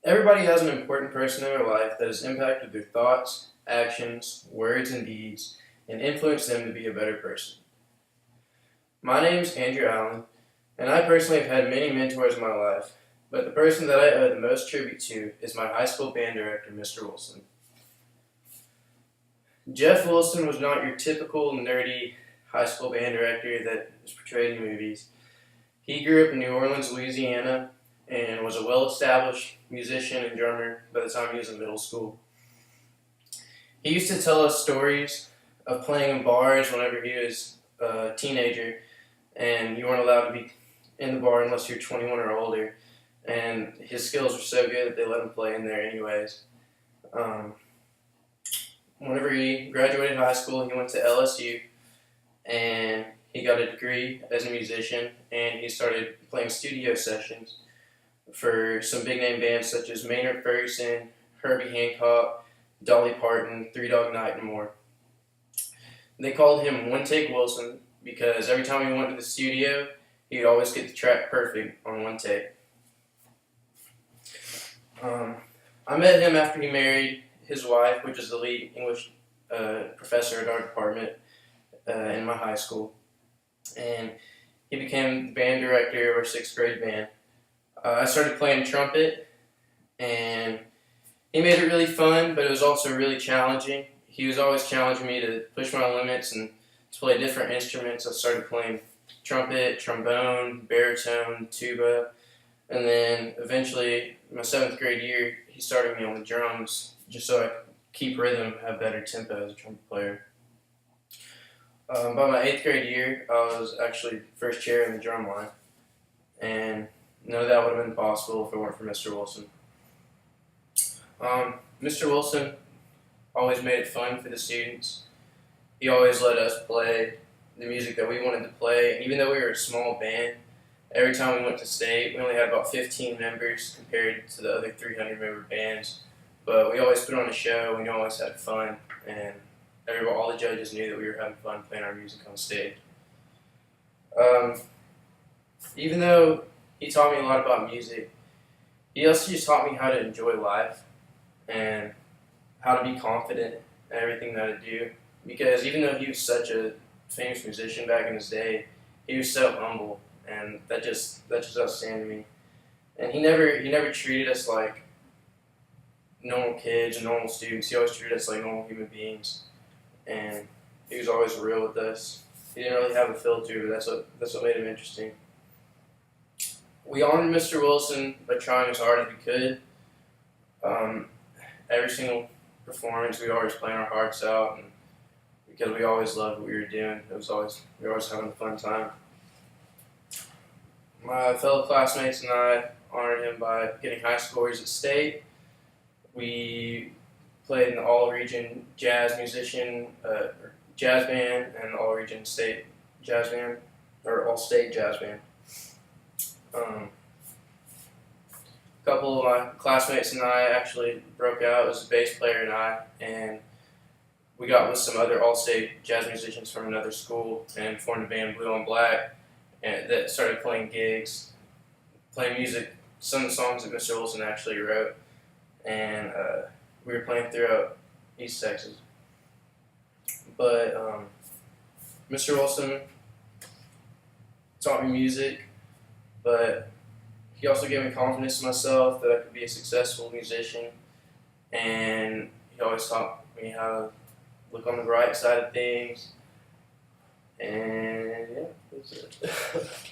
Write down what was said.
Everybody has an important person in their life that has impacted their thoughts, actions, words, and deeds, and influenced them to be a better person. My name is Andrew Allen, and I personally have had many mentors in my life, but the person that I owe the most tribute to is my high school band director, Mr. Wilson. Jeff Wilson was not your typical nerdy high school band director that is portrayed in movies. He grew up in New Orleans, Louisiana, and was a well-established musician and drummer by the time he was in middle school. He used to tell us stories of playing in bars whenever he was a teenager, and you weren't allowed to be in the bar unless you're 21 or older, and his skills were so good that they let him play in there anyways. Whenever he graduated high school, he went to LSU, and he got a degree as a musician, and he started playing studio sessions for some big name bands such as Maynard Ferguson, Herbie Hancock, Dolly Parton, Three Dog Night, and more. They called him One Take Wilson because every time he went to the studio, he'd always get the track perfect on one take. I met him after he married his wife, which was the lead English professor at our department in my high school, and he became the band director of our 6th grade band. I started playing trumpet, and he made it really fun, but it was also really challenging. He was always challenging me to push my limits and to play different instruments. I started playing trumpet, trombone, baritone, tuba, and then eventually, my 7th grade year, he started me on the drums just so I could keep rhythm and have better tempo as a trumpet player. By my 8th grade year, I was actually first chair in the drum line, and none of that would have been possible if it weren't for Mr. Wilson. Mr. Wilson always made it fun for the students. He always let us play the music that we wanted to play, and even though we were a small band, every time we went to state, we only had about 15 members compared to the other 300-member bands, but we always put on a show, and we always had fun, and all the judges knew that we were having fun playing our music on stage. Even though he taught me a lot about music, he also just taught me how to enjoy life and how to be confident in everything that I do. Because even though he was such a famous musician back in his day, he was so humble, and that just outstanding to me. And he never treated us like normal kids and normal students. He always treated us like normal human beings, and he was always real with us. He didn't really have a filter, but that's what made him interesting. We honored Mr. Wilson by trying as hard as we could. Every single performance, we always playing our hearts out, and because we always loved what we were doing. We were always having a fun time. My fellow classmates and I honored him by getting high scores at state. We played in the all-region jazz jazz band and all-region state jazz band, or all-state jazz band. A couple of my classmates and I actually broke out as a bass player and we got with some other all-state jazz musicians from another school and formed the band Blue on Black, and that started playing gigs, playing music, some of the songs that Mr. Wilson actually wrote, and we were playing throughout East Texas. But Mr. Wilson taught me music, but he also gave me confidence in myself that I could be a successful musician, and he always taught me how to look on the bright side of things, and yeah, that's it.